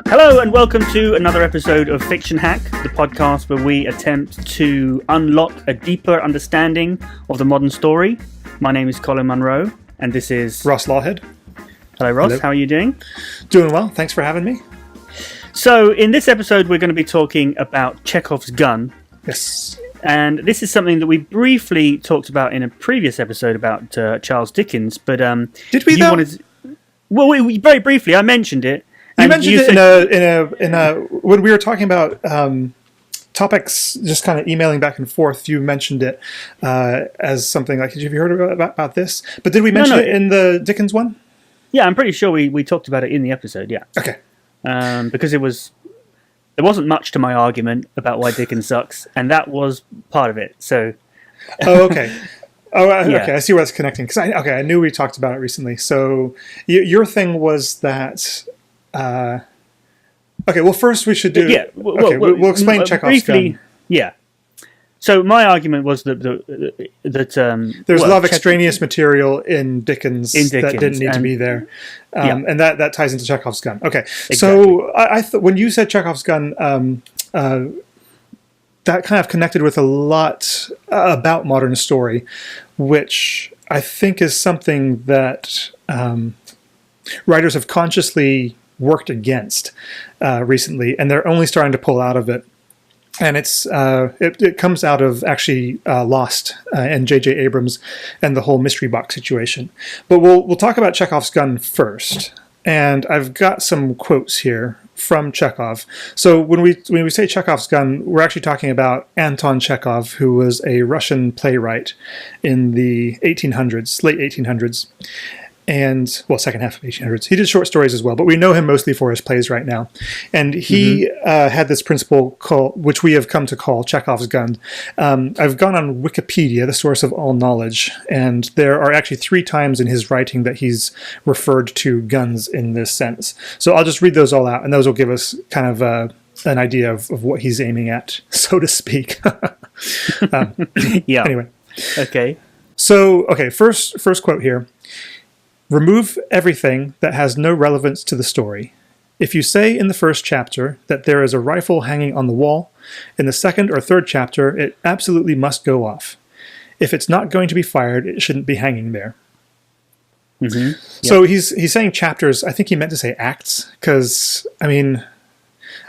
Hello and welcome to another episode of Fiction Hack, the podcast where we attempt to unlock a deeper understanding of the modern story. My name is Colin Munro, and this is Ross Lawhead. Hello, Ross. Hello. How are you doing? Doing well. Thanks for having me. So, in this episode, we're going to be talking about Chekhov's gun. Yes. And this is something that we briefly talked about in a previous episode about Charles Dickens. But did we? We very briefly. I mentioned it. You mentioned it in a when we were talking about topics, just kind of emailing back and forth. You mentioned it as something like, have you heard about this? But did we mention it in the Dickens one? Yeah, I'm pretty sure we talked about it in the episode. Yeah. Okay. Because there wasn't much to my argument about why Dickens sucks, and that was part of it. So. Oh, okay. Okay. Yeah. I see where it's connecting. Because I knew we talked about it recently. So your thing was that. Okay. Well, first we should do. Yeah. We'll explain Chekhov's gun. Yeah. So my argument was that there's a lot of extraneous material in Dickens that didn't need to be there, and that ties into Chekhov's gun. Okay, exactly. So I when you said Chekhov's gun, that kind of connected with a lot about modern story, which I think is something that writers have consciously worked against recently, and they're only starting to pull out of it. And it comes out of actually Lost and J.J. Abrams and the whole mystery box situation. But we'll talk about Chekhov's gun first. And I've got some quotes here from Chekhov. So when we say Chekhov's gun, we're actually talking about Anton Chekhov, who was a Russian playwright in the 1800s, late 1800s. And, second half of 1800s. He did short stories as well, but we know him mostly for his plays right now. And he had this principle which we have come to call Chekhov's gun. I've gone on Wikipedia, the source of all knowledge, and there are actually 3 times in his writing that he's referred to guns in this sense. So I'll just read those all out, and those will give us kind of an idea of what he's aiming at, so to speak. Yeah. Anyway. Okay. So, first quote here. Remove everything that has no relevance to the story. If you say in the first chapter that there is a rifle hanging on the wall, in the second or third chapter it absolutely must go off. If it's not going to be fired, it shouldn't be hanging there. Mm-hmm. Yep. So he's saying chapters. I think he meant to say acts, because,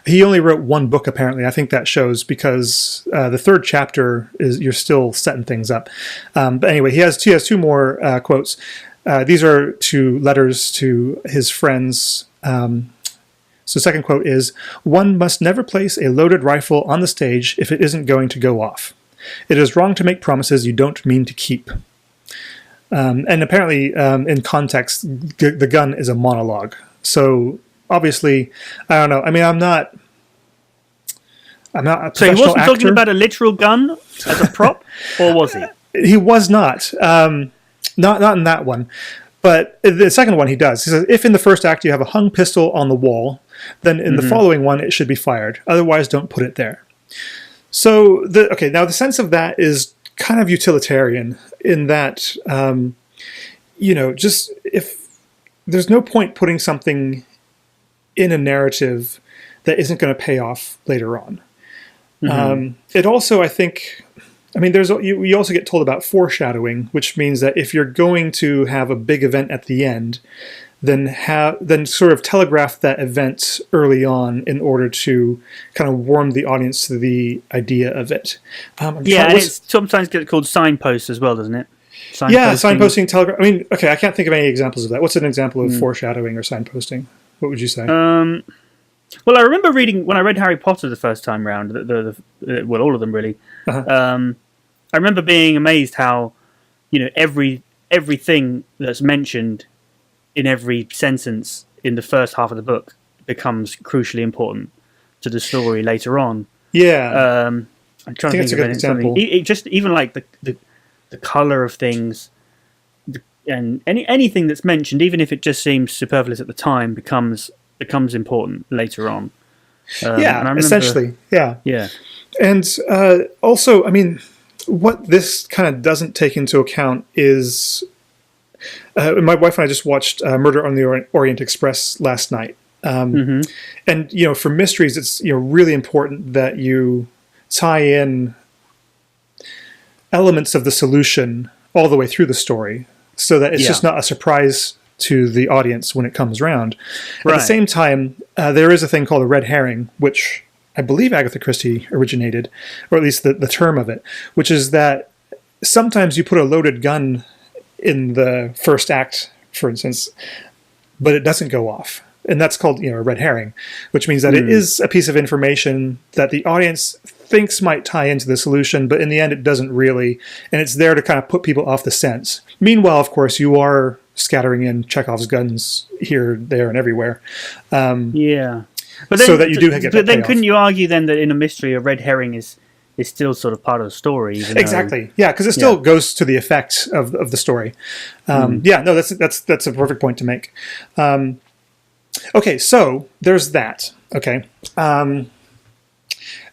he only wrote 1 book apparently. I think that shows, because the third chapter is you're still setting things up. But anyway, he has 2 more quotes. These are 2 letters to his friends. So second quote is, "One must never place a loaded rifle on the stage if it isn't going to go off. It is wrong to make promises you don't mean to keep." And apparently, in context, the gun is a monologue. So obviously, I don't know. I'm not a professional actor. So he wasn't talking about a literal gun as a prop, or was he? He was not. Not in that one. But the second one he does. He says, if in the first act you have a hung pistol on the wall, then in the following one it should be fired. Otherwise, don't put it there. So, now the sense of that is kind of utilitarian in that, just if there's no point putting something in a narrative that isn't going to pay off later on. Mm-hmm. It also, I think... you also get told about foreshadowing, which means that if you're going to have a big event at the end, then sort of telegraph that event early on in order to kind of warm the audience to the idea of it. And it sometimes gets called signposts as well, doesn't it? Signposting, telegraph. I can't think of any examples of that. What's an example of foreshadowing or signposting? What would you say? Well, I remember reading, when I read Harry Potter the first time round, all of them really, I remember being amazed how, everything that's mentioned in every sentence in the first half of the book becomes crucially important to the story later on. Yeah. I'm trying to think of an example. It just, even like the colour of things, and anything that's mentioned, even if it just seems superfluous at the time, becomes important later on. Essentially. Yeah. And also, what this kind of doesn't take into account is... my wife and I just watched Murder on the Orient Express last night. And, for mysteries, it's, really important that you tie in elements of the solution all the way through the story so that it's just not a surprise to the audience when it comes around. At the same time, there is a thing called a red herring, which I believe Agatha Christie originated, or at least the term of it, which is that sometimes you put a loaded gun in the first act, for instance, but it doesn't go off. And that's called, a red herring, which means that it is a piece of information that the audience thinks might tie into the solution, but in the end it doesn't really, and it's there to kind of put people off the scent. Meanwhile, of course, you are scattering in Chekhov's guns here, there, and everywhere. But then, so that you do get. But then, couldn't you argue then that in a mystery, a red herring is still sort of part of the story? Exactly. Yeah, because it still goes to the effect of the story. Yeah, no, that's a perfect point to make. Okay, so there's that. Okay. And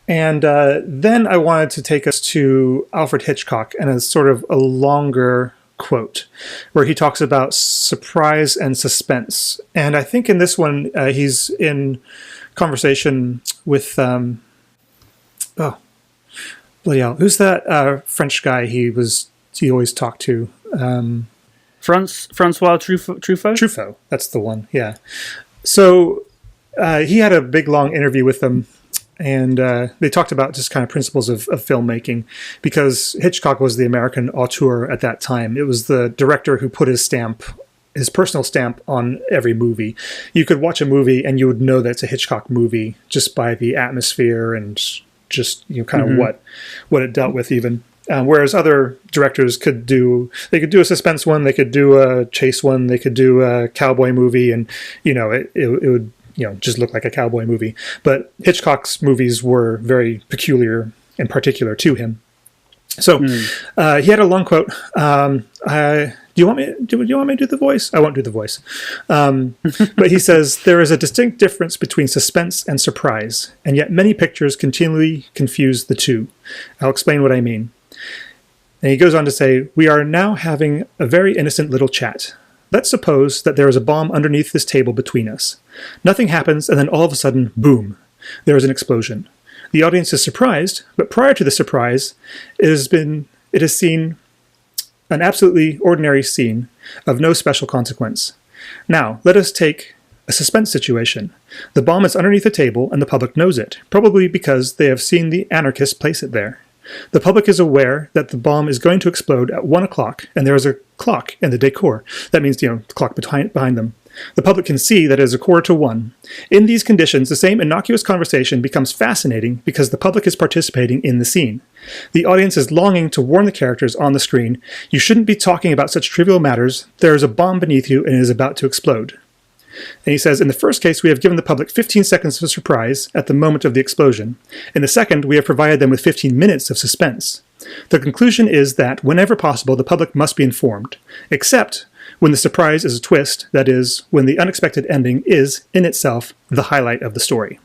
then I wanted to take us to Alfred Hitchcock and a sort of a longer quote where he talks about surprise and suspense. And I think in this one, he's in conversation with, bloody hell, who's that French guy he always talked to? Francois Truffaut? Truffaut, that's the one, yeah. So he had a big, long interview with them, and they talked about just kind of principles of filmmaking, because Hitchcock was the American auteur at that time. It was the director who put his personal stamp on every movie. You could watch a movie and you would know that it's a Hitchcock movie just by the atmosphere and just kind of what it dealt with even. Whereas other directors could do a suspense one, they could do a chase one, they could do a cowboy movie, and it would just look like a cowboy movie. But Hitchcock's movies were very peculiar and particular to him. So he had a long quote. Do you want me to do the voice? I won't do the voice. But he says, "There is a distinct difference between suspense and surprise, and yet many pictures continually confuse the two. I'll explain what I mean." And he goes on to say, "We are now having a very innocent little chat. Let's suppose that there is a bomb underneath this table between us. Nothing happens, and then all of a sudden, boom, there is an explosion. The audience is surprised, but prior to the surprise, it has seen an absolutely ordinary scene of no special consequence. Now, let us take a suspense situation. The bomb is underneath the table, and the public knows it, probably because they have seen the anarchists place it there. The public is aware that the bomb is going to explode at 1 o'clock, and there is a clock in the decor. That means, the clock behind them. The public can see that it is 1:45. In these conditions, the same innocuous conversation becomes fascinating because the public is participating in the scene. The audience is longing to warn the characters on the screen, you shouldn't be talking about such trivial matters, there is a bomb beneath you and it is about to explode. And he says, in the first case, we have given the public 15 seconds of surprise at the moment of the explosion. In the second, we have provided them with 15 minutes of suspense. The conclusion is that, whenever possible, the public must be informed, except when the surprise is a twist, that is, when the unexpected ending is, in itself, the highlight of the story.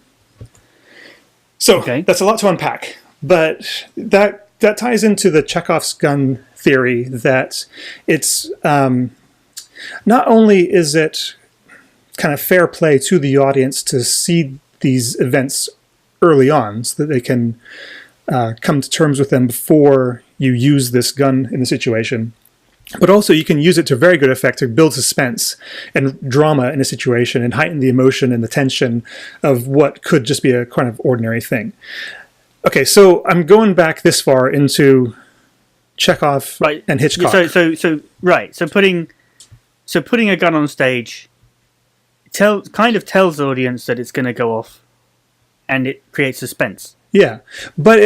So, That's a lot to unpack, but that ties into the Chekhov's gun theory that it's, not only is it kind of fair play to the audience to see these events early on so that they can come to terms with them before you use this gun in the situation, but also you can use it to very good effect to build suspense and drama in a situation and heighten the emotion and the tension of what could just be a kind of ordinary thing. Okay, so I'm going back this far into Chekhov and Hitchcock. So putting a gun on stage kind of tells the audience that it's going to go off, and it creates suspense. Yeah, but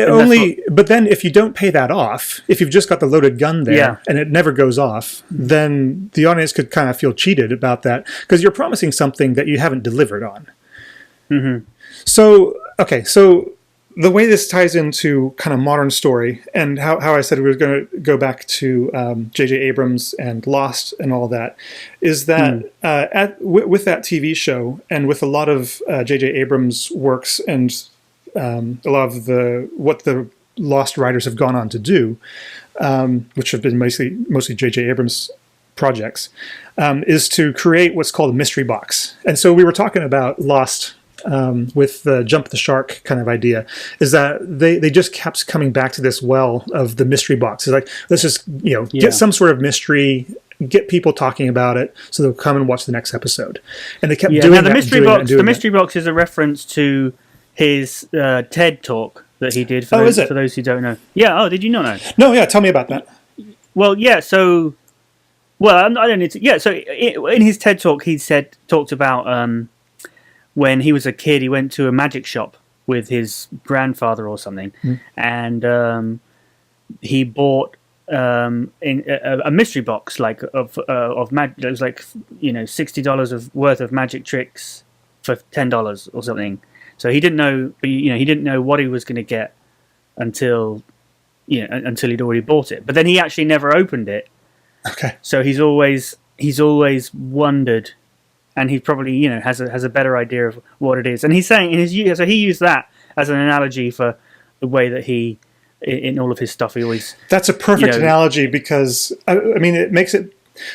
but then if you don't pay that off, if you've just got the loaded gun there and it never goes off, then the audience could kind of feel cheated about that because you're promising something that you haven't delivered on. Mm-hmm. So the way this ties into kind of modern story and how I said we were going to go back to J.J. Abrams and Lost and all that is that with that TV show and with a lot of J.J. Abrams' works and a lot of what the Lost writers have gone on to do, which have been mostly J.J. Abrams projects, is to create what's called a mystery box. And so we were talking about Lost with the jump the shark kind of idea, is that they just kept coming back to this well of the mystery box. It's like, let's just, get some sort of mystery, get people talking about it, so they'll come and watch the next episode. And they kept doing that. The mystery box is a reference to his TED talk that he did for those who don't know. Yeah. Oh, did you not know? No. Yeah. Tell me about that. Well, yeah. So, I don't need to. Yeah. So, in his TED talk, he talked about when he was a kid, he went to a magic shop with his grandfather or something, and he bought in a mystery box of magic. It was like $60 worth of magic tricks for $10 or something. So he didn't know, he didn't know what he was going to get until he'd already bought it. But then he actually never opened it. Okay. So he's always wondered, and he probably has a better idea of what it is. And he's saying so he used that as an analogy for the way that he, in all of his stuff, he always. That's a perfect analogy, because it makes it.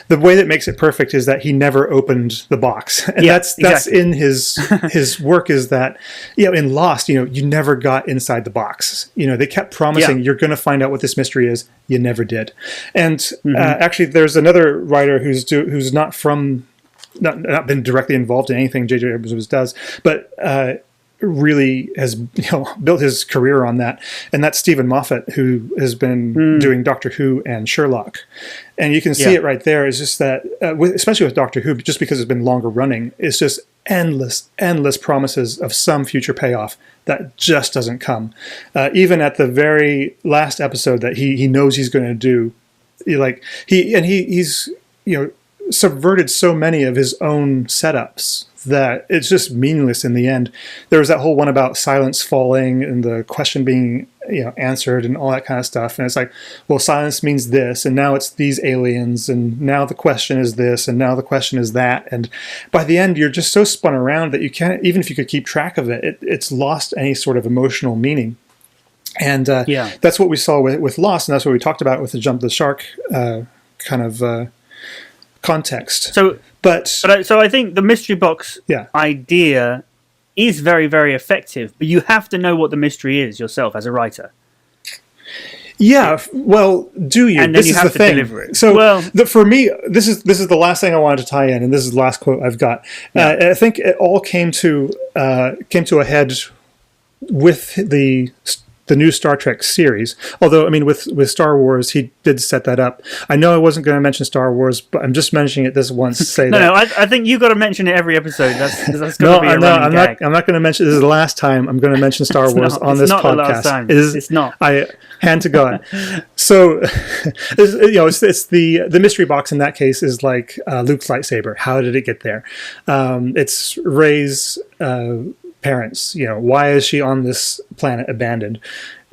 The way that makes it perfect is that he never opened the box, and that's in his work. Is that in Lost, you never got inside the box. They kept promising you're going to find out what this mystery is. You never did. And actually, there's another writer who's not been directly involved in anything J.J. Abrams does, but really has built his career on that, and that's Stephen Moffat, who has been doing Doctor Who and Sherlock. And you can see it right there. It's just that, especially with Doctor Who, just because it's been longer running, it's just endless promises of some future payoff that just doesn't come. Even at the very last episode that he knows he's going to do, he's subverted so many of his own setups that it's just meaningless in the end. There was that whole one about silence falling and the question being answered and all that kind of stuff, and it's like, well, silence means this, and now it's these aliens, and now the question is this, and now the question is that, and by the end you're just so spun around that you can't, even if you could keep track of it, it's lost any sort of emotional meaning. And that's what we saw with Lost, and that's what we talked about with the jump the shark kind of context. So I think the mystery box idea is very, very effective, but you have to know what the mystery is yourself as a writer. Yeah, well, do you? And then you have to deliver it. So, for me, this is the last thing I wanted to tie in, and this is the last quote I've got. I think it all came to a head with the new Star Trek series. Although, with Star Wars, he did set that up. I know I wasn't going to mention Star Wars, but I'm just mentioning it this once to say that. No, I think you've got to mention it every episode. That's going to be a running gag. I'm not going to mention. This is the last time I'm going to mention Star Wars on this podcast. It's not the last time. It's not. Hand to God. So, it's the mystery box in that case is like Luke's lightsaber. How did it get there? It's Rey's parents. Why is she on this planet abandoned?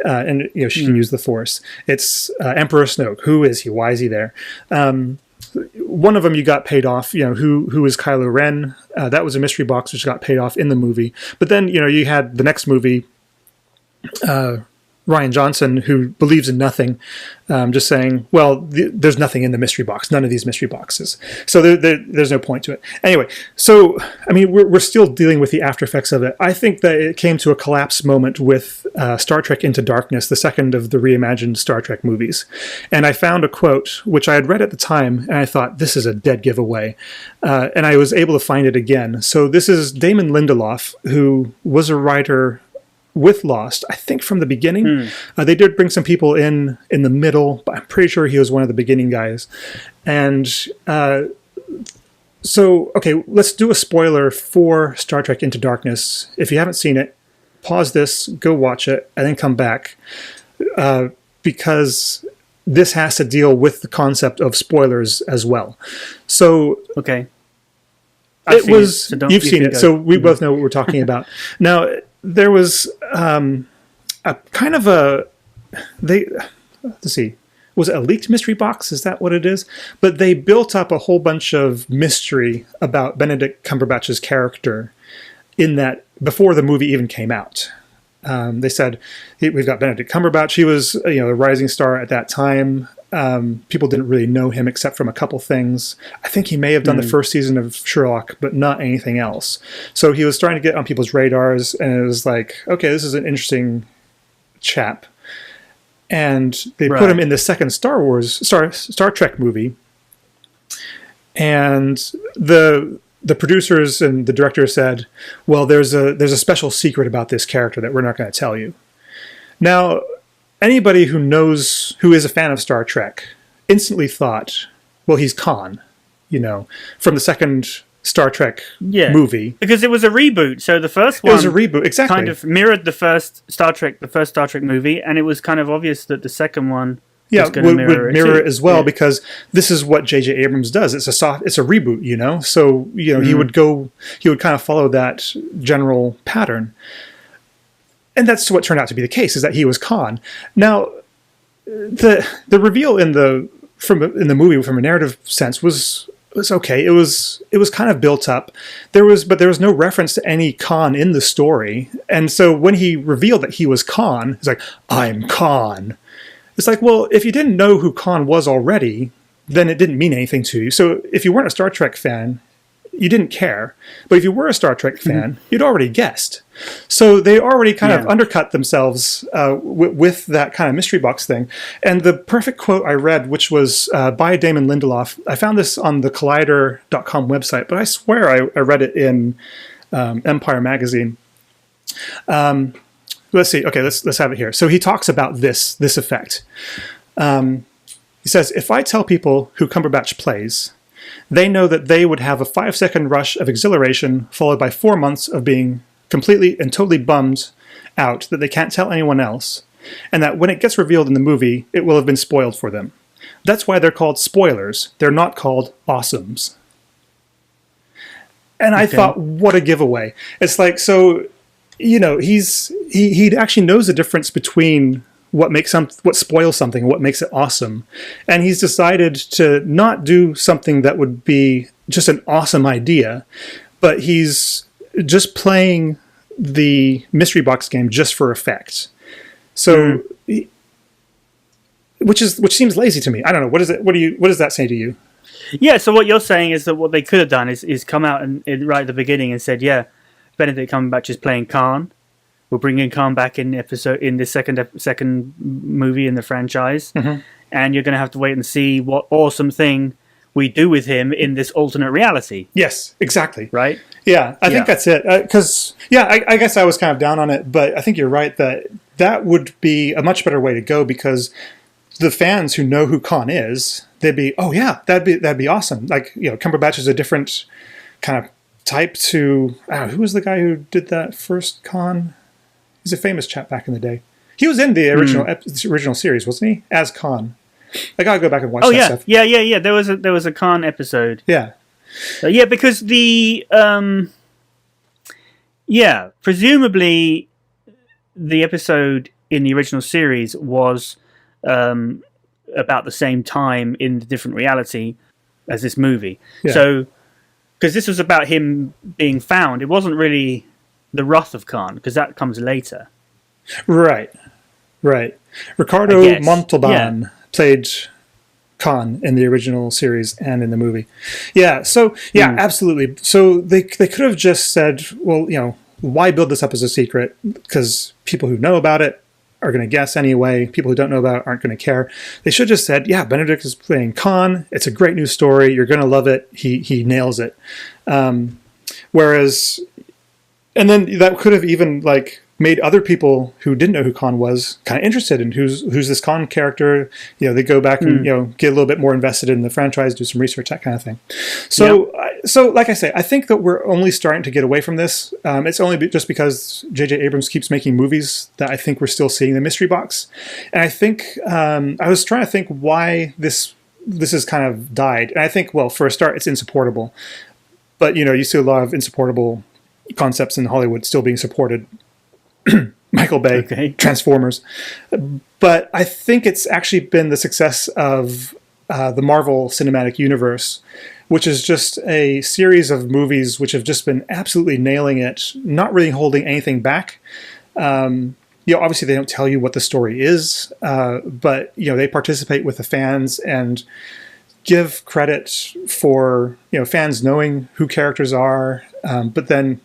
And she can use the Force. It's Emperor Snoke. Who is he? Why is he there? One of them you got paid off. Who is Kylo Ren? That was a mystery box which got paid off in the movie. But then you had the next movie. Rian Johnson, who believes in nothing, just saying, well, there's nothing in the mystery box, none of these mystery boxes. So there's no point to it. Anyway, so, we're still dealing with the after effects of it. I think that it came to a collapse moment with Star Trek Into Darkness, the second of the reimagined Star Trek movies. And I found a quote, which I had read at the time, and I thought, this is a dead giveaway. And I was able to find it again. So this is Damon Lindelof, who was a writer with Lost, I think from the beginning. They did bring some people in the middle, but I'm pretty sure he was one of the beginning guys. And so, okay, let's do a spoiler for Star Trek Into Darkness. If you haven't seen it, pause this, go watch it, and then come back. Because this has to deal with the concept of spoilers as well. So, okay. You've seen it, so we both know what we're talking about. Now, there was a kind of let's see, was it a leaked mystery box? Is that what it is? But they built up a whole bunch of mystery about Benedict Cumberbatch's character in that before the movie even came out. They said, we've got Benedict Cumberbatch. He was, a rising star at that time. People didn't really know him except from a couple things. I think he may have done the first season of Sherlock, but not anything else. So he was starting to get on people's radars, and it was like, okay, this is an interesting chap. And they put him in the second Star Trek movie. And the producers and the director said, well, there's a special secret about this character that we're not going to tell you. Now, anybody who is a fan of Star Trek instantly thought, well, he's Khan, from the second Star Trek movie. Because it was a reboot. So the first one was a reboot, exactly. Kind of mirrored the first Star Trek movie, and it was kind of obvious that the second one would mirror it as well, because this is what J.J. Abrams does. It's a reboot, So he would kind of follow that general pattern. And that's what turned out to be the case, is that he was Khan. Now, the reveal in the movie from a narrative sense was okay. It was kind of built up. But there was no reference to any Khan in the story. And so when he revealed that he was Khan, he's like, I'm Khan. It's like, well, if you didn't know who Khan was already, then it didn't mean anything to you. So if you weren't a Star Trek fan, you didn't care. But if you were a Star Trek fan, you'd already guessed. So they already kind of undercut themselves with that kind of mystery box thing. And the perfect quote I read, which was by Damon Lindelof, I found this on the Collider.com website, but I swear I read it in Empire magazine. Let's see. Okay, let's have it here. So he talks about this effect. He says, if I tell people who Cumberbatch plays, they know that they would have a 5-second rush of exhilaration followed by 4 months of being completely and totally bummed out that they can't tell anyone else, and that when it gets revealed in the movie, it will have been spoiled for them. That's why they're called spoilers. They're not called awesomes. And I thought, what a giveaway. It's like, so... he actually knows the difference between what spoils something and what makes it awesome. And he's decided to not do something that would be just an awesome idea, but he's just playing the mystery box game just for effect. So, which seems lazy to me. I don't know. What does that say to you? Yeah. So what you're saying is that what they could have done is come out and right at the beginning and said, Benedict Cumberbatch is playing Khan. We're bringing Khan back in the second movie in the franchise, and you're going to have to wait and see what awesome thing we do with him in this alternate reality. Yes, exactly. Right? Yeah, I think that's it. Because I guess I was kind of down on it, but I think you're right that would be a much better way to go, because the fans who know who Khan is, they'd be, oh yeah, that'd be awesome. Like, Cumberbatch is a different kind of type to who was the guy who did that first Khan? He's a famous chap back in the day. He was in the original series, wasn't he? As Khan. I gotta go back and watch that stuff. Yeah. There was a Khan episode. Yeah. Because the presumably the episode in the original series was about the same time in the different reality as this movie. Yeah. So, because this was about him being found, it wasn't really the wrath of Khan, because that comes later. Right. Ricardo Montalban played Khan in the original series and in the movie. Yeah, so, absolutely. So they could have just said, well, why build this up as a secret? Because people who know about it are going to guess anyway. People who don't know about it aren't going to care. They should have just said, Benedict is playing Khan. It's a great new story. You're going to love it. He nails it. Whereas... And then that could have even made other people who didn't know who Khan was kind of interested in who's this Khan character. They go back and get a little bit more invested in the franchise, do some research, that kind of thing. So, so like I say, I think that we're only starting to get away from this. It's only just because J.J. Abrams keeps making movies that I think we're still seeing the mystery box. And I think I was trying to think why this has kind of died. And I think, well, for a start, it's insupportable. But you see a lot of insupportable concepts in Hollywood still being supported. Michael Bay, Transformers. But I think it's actually been the success of the Marvel Cinematic Universe, which is just a series of movies which have just been absolutely nailing it, not really holding anything back. obviously they don't tell you what the story is, but they participate with the fans and give credit for fans knowing who characters are, but then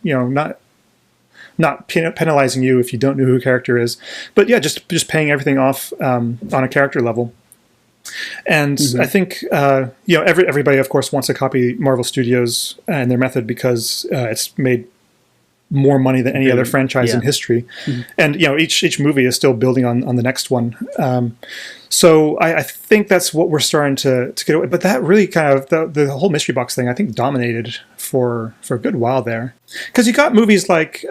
not penalizing you if you don't know who a character is, but just paying everything off on a character level. And I think everybody of course wants to copy Marvel Studios and their method because it's made more money than any other franchise in history, and each movie is still building on the next one. So I think that's what we're starting to get away. But that really kind of the whole mystery box thing I think dominated for a good while there, because you got movies like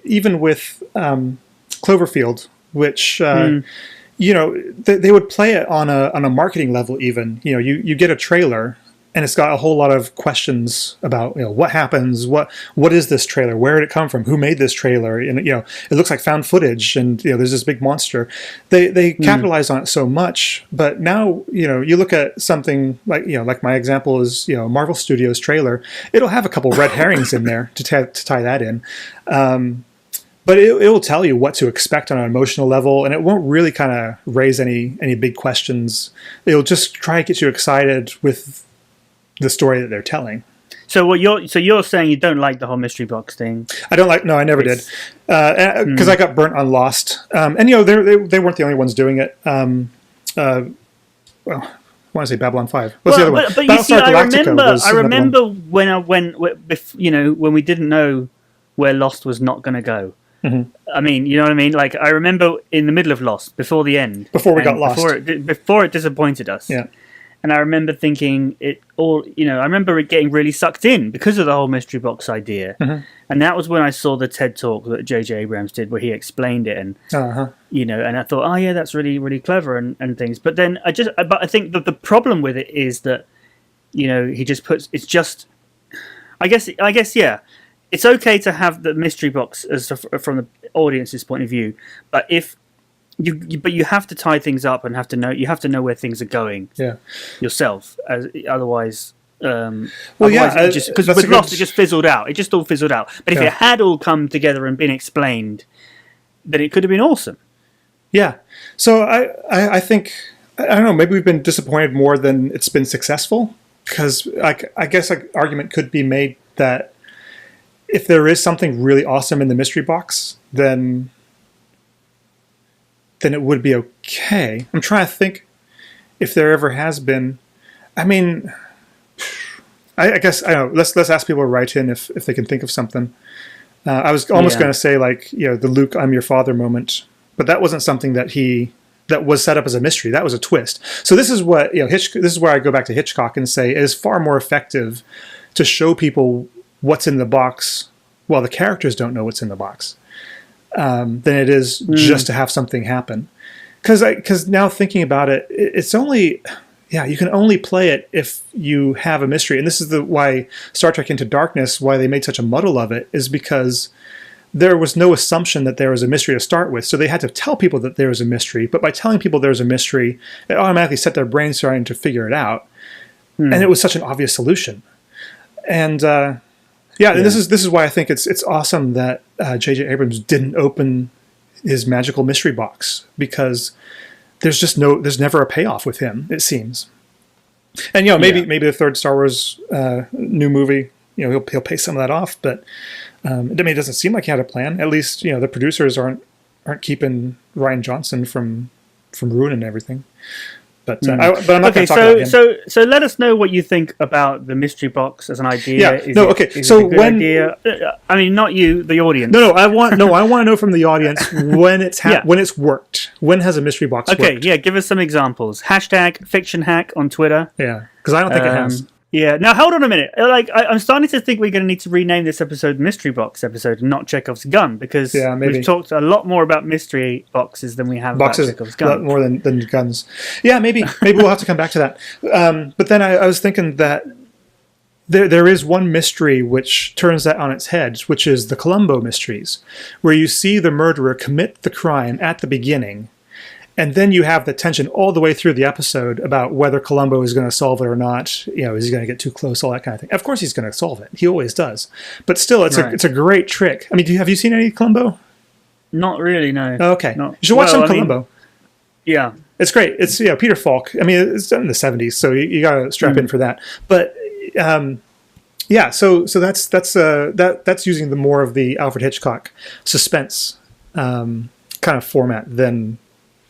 even with Cloverfield, which they would play it on a marketing level. Even you get a trailer and it's got a whole lot of questions about what happens, what is this trailer, where did it come from, who made this trailer, and it looks like found footage, and there's this big monster. They capitalize on it so much, but now you look at something like my example is Marvel Studios trailer. It'll have a couple red herrings in there to tie that in. But it will tell you what to expect on an emotional level, and it won't really kind of raise any big questions. It'll just try to get you excited with the story that they're telling. So you're saying you don't like the whole mystery box thing? I don't like. No, I never did, because I got burnt on Lost, and they weren't the only ones doing it. Well, I want to say Babylon 5. What's the other one? But you see, I remember when we didn't know where Lost was not going to go. Mm-hmm. I mean, you know what I mean? Like, I remember in the middle of Lost, before the end. Before we got lost. Before it disappointed us. Yeah. And I remember thinking I remember it getting really sucked in because of the whole mystery box idea. Mm-hmm. And that was when I saw the TED talk that J.J. Abrams did, where he explained it. And, and I thought, oh yeah, that's really, really clever and things. But then I think that the problem with it is that, he just puts, it's just, I guess, yeah. It's okay to have the mystery box from the audience's point of view, but you have to tie things up and you have to know where things are going yourself. Otherwise, because with Lost it just fizzled out. It just all fizzled out. But if it had all come together and been explained, then it could have been awesome. Yeah. So I think, I don't know, maybe we've been disappointed more than it's been successful, because I guess an argument could be made that if there is something really awesome in the mystery box, then it would be okay. I'm trying to think if there ever has been. I mean, I guess, I don't know. Let's ask people to write in if they can think of something. I was almost going to say the Luke, I'm your father moment, but that wasn't something that was set up as a mystery. That was a twist. So this is what this is where I go back to Hitchcock and say it is far more effective to show people what's in the box while the characters don't know what's in the box, than it is just to have something happen. Because now thinking about it, it's only, you can only play it if you have a mystery. And this is why Star Trek Into Darkness, why they made such a muddle of it, is because there was no assumption that there was a mystery to start with. So they had to tell people that there was a mystery. But by telling people there's a mystery, it automatically set their brains starting to figure it out. And it was such an obvious solution. And and this is why I think it's awesome that J.J. Abrams didn't open his magical mystery box, because there's never a payoff with him, it seems. And maybe the third Star Wars new movie, he'll pay some of that off, but it doesn't seem like he had a plan. At least the producers aren't keeping Rian Johnson from ruining everything. But I'm not going to talk about him. So let us know what you think about the mystery box as an idea. Yeah. Is it a good idea? I mean, not you, the audience. No. I want to know from the audience when it's worked. When has a mystery box worked? Okay. Yeah. Give us some examples. #FictionHack on Twitter. Yeah. Because I don't think it has. Yeah. Now hold on a minute. I'm starting to think we're going to need to rename this episode Mystery Box episode and not Chekhov's gun, because we've talked a lot more about mystery boxes than we have about Chekhov's gun. A lot more than guns. Yeah, maybe we'll have to come back to that. But then I was thinking that there is one mystery which turns that on its head, which is the Columbo mysteries, where you see the murderer commit the crime at the beginning. And then you have the tension all the way through the episode about whether Columbo is going to solve it or not. Is he going to get too close? All that kind of thing. Of course, he's going to solve it. He always does. But still, it's a great trick. I mean, have you seen any Columbo? Not really, no. Oh, okay. You should watch some Columbo. Yeah. It's great. It's Peter Falk. I mean, it's done in the 70s, so you got to strap in for that. But so that's using the more of the Alfred Hitchcock suspense kind of format than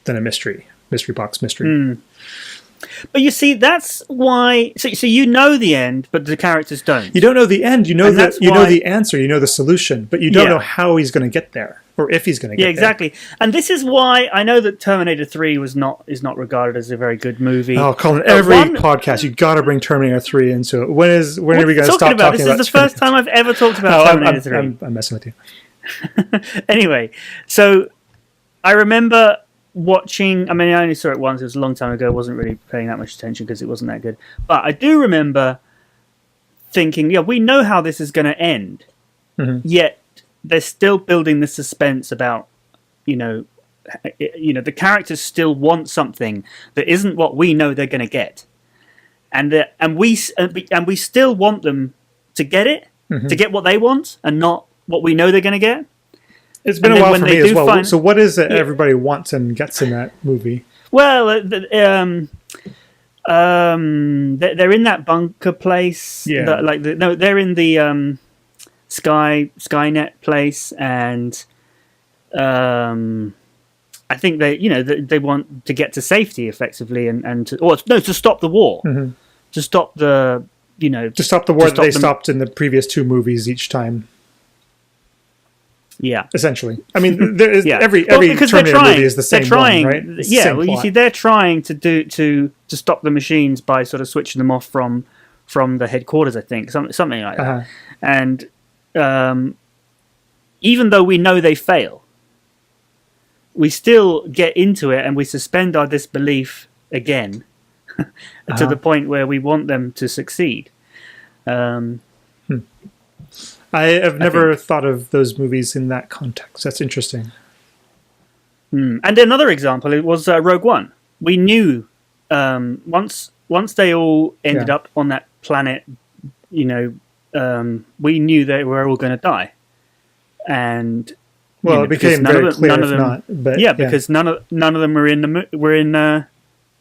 a mystery box mystery. But you see, that's why. So you know the end, but the characters don't. You don't know the end. You know know the answer. You know the solution, but you don't know how he's going to get there, or if he's going to get there. Yeah, exactly. And this is why I know that Terminator 3 is not regarded as a very good movie. Oh, Colin! Every podcast, you got to bring Terminator 3 into it. When are we going to stop talking about? This is the first time I've ever talked about Terminator 3. I'm messing with you. Anyway, so I remember watching. I mean, I only saw it once. It was a long time ago. I wasn't really paying that much attention because it wasn't that good. But I do remember thinking, yeah, we know how this is going to end. Mm-hmm. Yet they're still building the suspense about, the characters still want something that isn't what we know they're going to get, and we still want them to get it, to get what they want, and not what we know they're going to get. It's been a while for me as well. So what is it everybody wants and gets in that movie? Well, they're in that bunker place. Yeah. They're in the Skynet place, and I think they want to get to safety effectively, to stop the war, to stop the war that they stopped in the previous two movies each time. Yeah, essentially. I mean, there is every Terminator movie is the same one, right? You see, they're trying to stop the machines by sort of switching them off from the headquarters. I think something like that. And even though we know they fail, we still get into it and we suspend our disbelief again to the point where we want them to succeed. I have never thought of those movies in that context. That's interesting. And another example, it was Rogue One. We knew once they all ended up on that planet, we knew they were all going to die. And it became very clear if not. But because none of them were in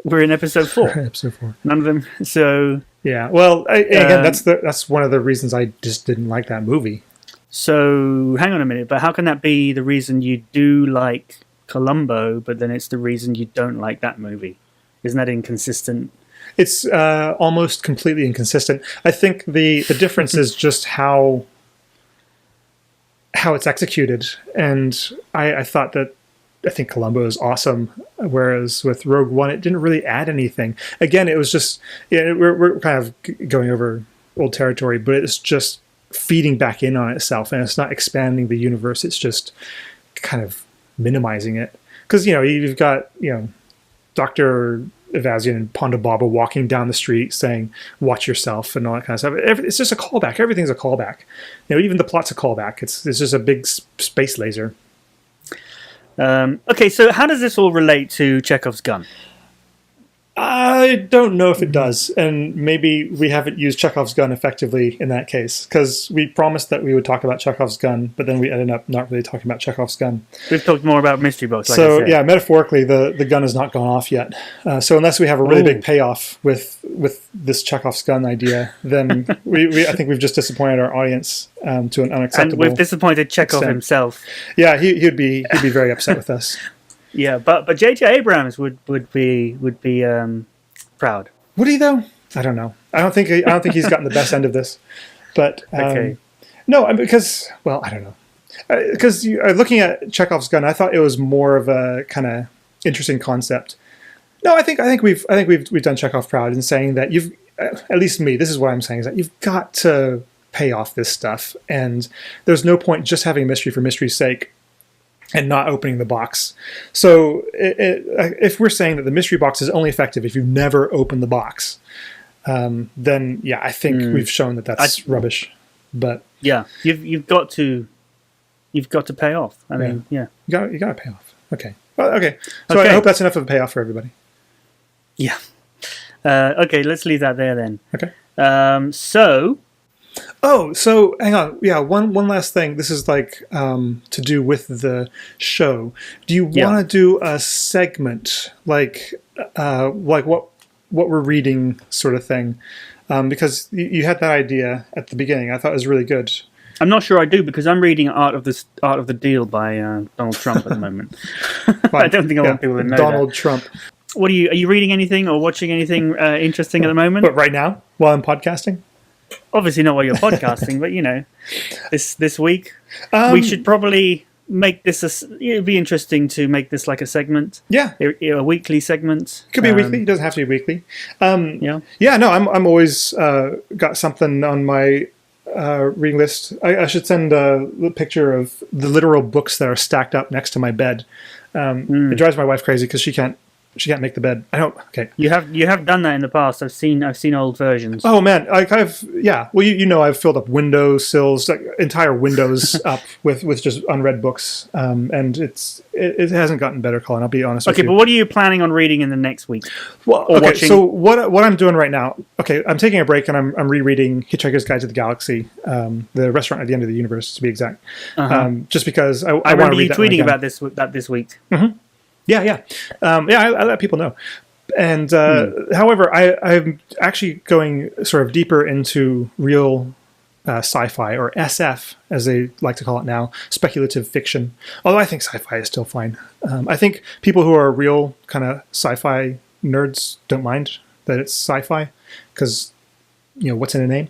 episode 4. Episode 4. None of them. So. Yeah, well, again, that's one of the reasons I just didn't like that movie. So, hang on a minute, but how can that be the reason you do like Columbo, but then it's the reason you don't like that movie? Isn't that inconsistent? It's almost completely inconsistent. I think the difference is just how it's executed, and I think Columbo is awesome, whereas with Rogue One, it didn't really add anything. Again, it was just we're kind of going over old territory, but it's just feeding back in on itself, and it's not expanding the universe. It's just kind of minimizing it because you've got Dr. Evazian and Ponda Baba walking down the street saying "Watch yourself" and all that kind of stuff. It's just a callback. Everything's a callback. Even the plot's a callback. It's just a big space laser. Okay, so how does this all relate to Chekhov's gun? I don't know if it does, and maybe we haven't used Chekhov's gun effectively in that case, because we promised that we would talk about Chekhov's gun, but then we ended up not really talking about Chekhov's gun. We've talked more about mystery box. Metaphorically, the gun has not gone off yet. So unless we have a really big payoff with this Chekhov's gun idea, then I think we've just disappointed our audience to an unacceptable. And we've disappointed Chekhov himself. Yeah, he'd be very upset with us. Yeah, but J.J. Abrams would be proud. Would he though? I don't know. I don't think he's gotten the best end of this. But okay. No, because I don't know. Because looking at Chekhov's gun, I thought it was more of a kind of interesting concept. No, I think we've done Chekhov proud in saying that you've, at least me, this is what I'm saying, is that you've got to pay off this stuff, and there's no point just having a mystery for mystery's sake and not opening the box. So if we're saying that the mystery box is only effective if you've never opened the box, then I think we've shown that that's rubbish. But you've got to pay off. I mean, you got to pay off. Okay. Well, okay. So I hope that's enough of a payoff for everybody. Yeah. Okay. Let's leave that there then. Okay. So Oh, so hang on. Yeah, one last thing. This is like to do with the show. Do you want to do a segment like what we're reading sort of thing? Because you had that idea at the beginning. I thought it was really good. I'm not sure I do because I'm reading Art of the Deal by Donald Trump at the moment. I don't think I want people to know Donald Trump. What are you reading anything or watching anything interesting at the moment? But right now, while I'm podcasting? Obviously not while you're podcasting, but this week we should probably make this. It'd be interesting to make this like a segment. Yeah, a weekly segment. It could be weekly. It doesn't have to be weekly. Yeah. No, I'm always got something on my reading list. I should send a picture of the literal books that are stacked up next to my bed. It drives my wife crazy because she can't make the bed. I don't. Okay. You have done that in the past. I've seen old versions. Oh man, Well, I've filled up window sills, like entire windows up with just unread books, and it hasn't gotten better, Colin. I'll be honest with you. Okay, but what are you planning on reading in the next week? Well, watching? So what I'm doing right now? Okay, I'm taking a break and I'm rereading Hitchhiker's Guide to the Galaxy, the restaurant at the end of the universe, to be exact. Just because I want to read that. I remember you tweeting about this week. Mm-hmm. Yeah. I let people know. And however, I'm actually going sort of deeper into real sci-fi, or SF, as they like to call it now, speculative fiction. Although I think sci-fi is still fine. I think people who are real kind of sci-fi nerds don't mind that it's sci-fi, because, what's in a name?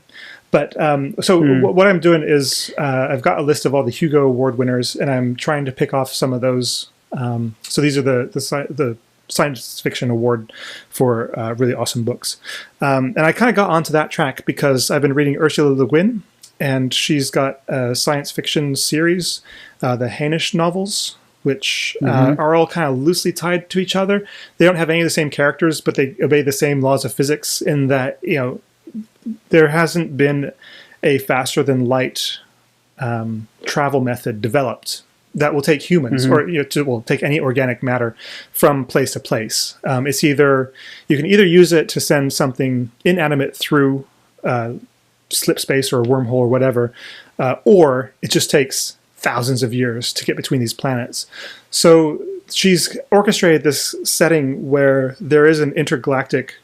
But what I'm doing is I've got a list of all the Hugo Award winners, and I'm trying to pick off some of those. So these are the science fiction award for really awesome books. And I kind of got onto that track because I've been reading Ursula Le Guin, and she's got a science fiction series, the Hainish novels, which are all kind of loosely tied to each other. They don't have any of the same characters, but they obey the same laws of physics in that, there hasn't been a faster than light travel method developed that will take humans or will take any organic matter from place to place. It's either you can either use it to send something inanimate through slip space or a wormhole or whatever, or it just takes thousands of years to get between these planets. So she's orchestrated this setting where there is an intergalactic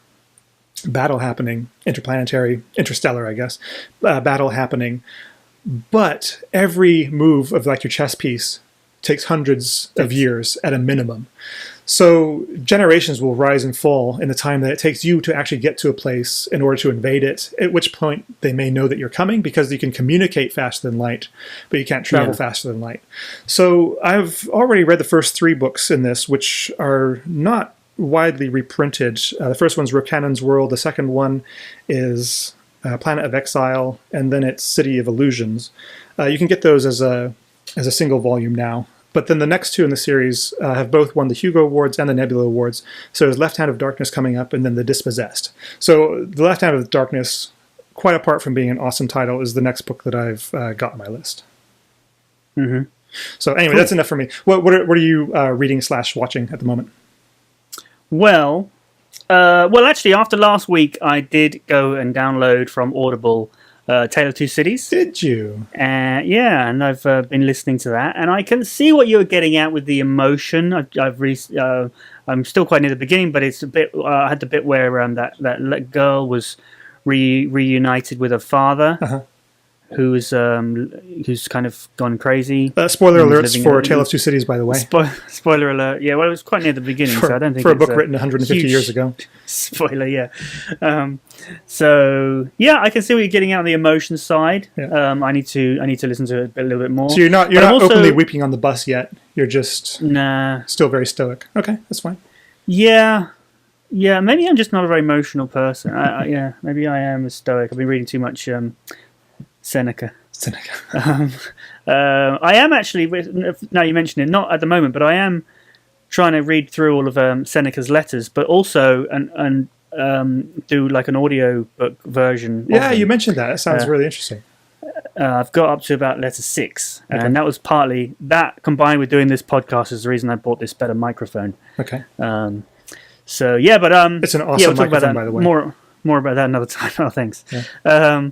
battle happening, interstellar, I guess, battle happening. But every move of like your chess piece takes hundreds of years at a minimum. So generations will rise and fall in the time that it takes you to actually get to a place in order to invade it, at which point they may know that you're coming because you can communicate faster than light, but you can't travel faster than light. So I've already read the first 3 books in this, which are not widely reprinted. The first one's Rocannon's World. The second one is Planet of Exile, and then it's City of Illusions. You can get those as a single volume now. But then the next 2 in the series have both won the Hugo Awards and the Nebula Awards. So there's Left Hand of Darkness coming up, and then The Dispossessed. So The Left Hand of Darkness, quite apart from being an awesome title, is the next book that I've got on my list. Mm-hmm. So anyway, That's enough for me. What are you reading / watching at the moment? Well, actually, after last week, I did go and download from Audible Tale of Two Cities. Did you? And I've been listening to that, and I can see what you were getting at with the emotion. I'm still quite near the beginning, but it's a bit. I had the bit where that girl was reunited with her father. Who's kind of gone crazy. Spoiler alerts for Tale of Two Cities, by the way. Spoiler alert. Yeah, well, it was quite near the beginning, so I don't think for a book written 150 years ago. Spoiler, yeah. So yeah, I can see what you're getting out on the emotion side. Yeah. I need to listen to it a little bit more. So you're not openly weeping on the bus yet. You're just still very stoic. Okay, that's fine. Yeah. Maybe I'm just not a very emotional person. Maybe I am a stoic. I've been reading too much. Seneca. I am actually, now you mention it, not at the moment, but I am trying to read through all of Seneca's letters, but also and do like an audio book version. Yeah, you mentioned that. It sounds really interesting. I've got up to about letter 6, and that was partly that combined with doing this podcast is the reason I bought this better microphone. Okay. So yeah, but it's an awesome microphone, by the way. More about that another time. Oh, thanks. Yeah.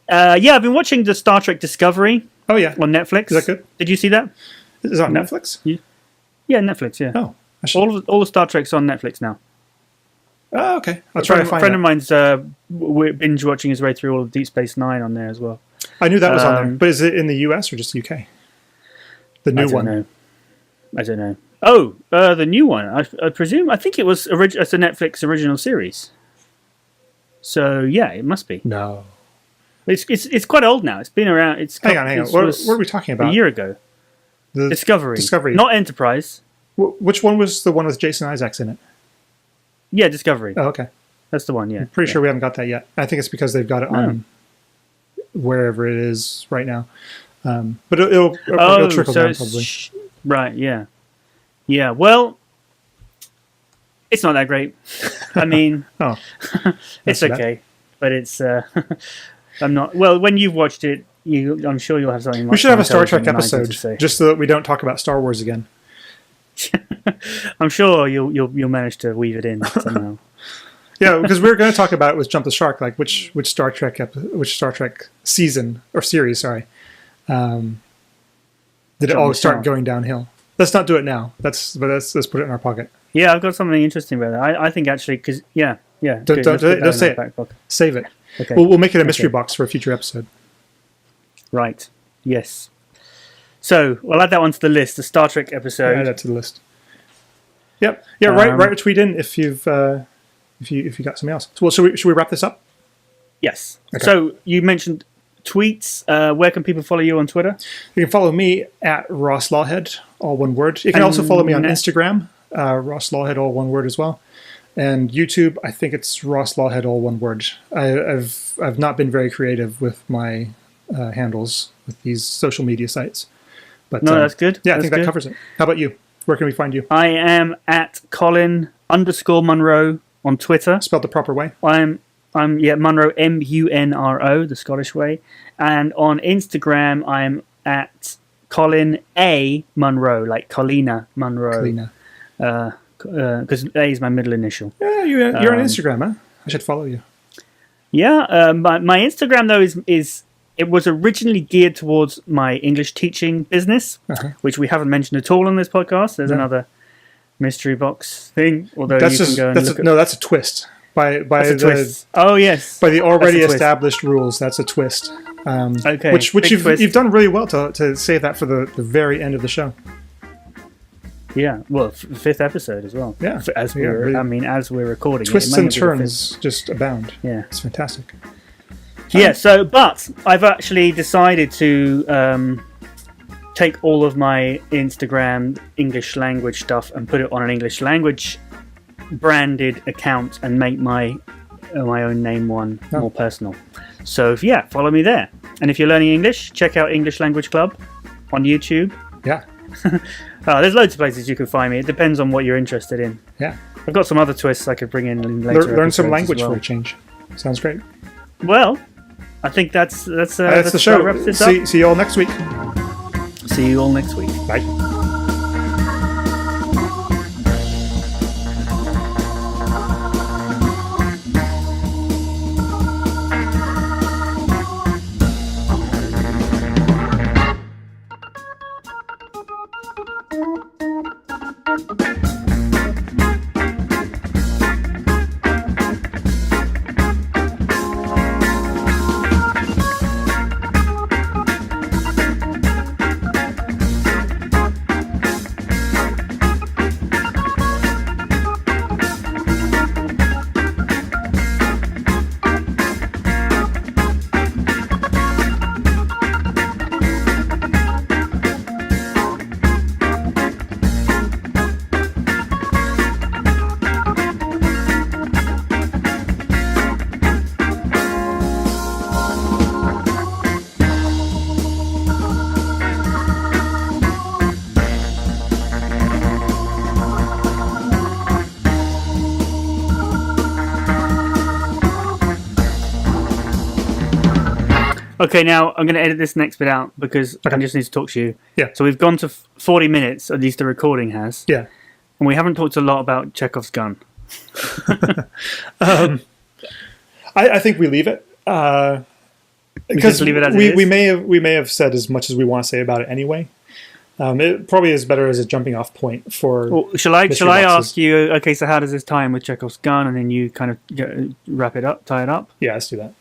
Yeah, I've been watching the Star Trek Discovery. Oh yeah, on Netflix. Is that good? Did you see that? Is it on Netflix? Yeah, Netflix. Yeah. Oh, all the Star Trek's on Netflix now. Oh, okay. I'll try to find. A friend of mine's binge watching his way through all of Deep Space Nine on there as well. I knew that was on there, but is it in the US or just UK? The new one. I don't know. Oh, the new one. I presume. I think it was it's a Netflix original series. So yeah, it must be. No, it's quite old now. It's been around. Hang on. What are we talking about? A year ago. The Discovery, not Enterprise. Which one was the one with Jason Isaacs in it? Yeah, Discovery. Oh, okay. That's the one. Yeah. I'm pretty sure we haven't got that yet. I think it's because they've got it on wherever it is right now. But it'll trickle down probably. Right. Yeah. Yeah. Well, it's not that great. I mean, it's okay, but it's. I'm not. Well, when you've watched it, I'm sure you'll have something. We should have a Star Trek episode just so that we don't talk about Star Wars again. I'm sure you'll manage to weave it in somehow. Yeah, because we were going to talk about it with Jump the Shark, like which Star Trek season or series, sorry, did it all start going downhill? Let's not do it now. Let's put it in our pocket. Yeah, I've got something interesting about that. I think actually, because don't say it. Save it. Okay. We'll make it a mystery box for a future episode. Right. Yes. So we'll add that one to the list. The Star Trek episode. Add that to the list. Yep. Yeah. Write a tweet in if you've if you got something else. So, well, should we wrap this up? Yes. Okay. So you mentioned tweets. Where can people follow you on Twitter? You can follow me at Ross Lawhead, all one word. You can also follow me on Instagram, Ross Lawhead, all one word as well. And YouTube, I think it's Ross Lawhead, all one word. I've not been very creative with my handles with these social media sites. But no, that's good. Yeah, I think that covers it. How about you? Where can we find you? I am at Colin_Munro on Twitter. Spelled the proper way. I'm Munro, Munro, the Scottish way. And on Instagram, I'm at Colin A. Munro, like Colina Munro. Colina. Because A is my middle initial. Yeah, you're on Instagram, huh? I should follow you. Yeah, my Instagram though is it was originally geared towards my English teaching business, which we haven't mentioned at all on this podcast. There's another mystery box thing. Although that's a twist by twist. Oh yes, by the already established rules. That's a twist. Okay, which you've done really well to save that for the very end of the show. Yeah, well, fifth episode as well. Yeah, as we're recording, twists and turns just abound. Yeah, it's fantastic. Yeah, but I've actually decided to take all of my Instagram English language stuff and put it on an English language branded account and make my own name one more personal. So follow me there. And if you're learning English, check out English Language Club on YouTube. Yeah. There's loads of places you can find me. It depends on what you're interested in. Yeah. I've got some other twists I could bring in later. Learn some language for a change. Sounds great. Well, I think that's the show. Wraps this up. See you all next week. See you all next week. Bye. Okay, now I'm going to edit this next bit out because I just need to talk to you. Yeah. So we've gone to 40 minutes, at least the recording has. Yeah. And we haven't talked a lot about Chekhov's gun. I think we leave it. because leave it as we may have said as much as we want to say about it anyway. It probably is better as a jumping off point for. Well, shall I ask you? Okay, so how does this tie in with Chekhov's gun, and then you kind of tie it up? Yeah, let's do that.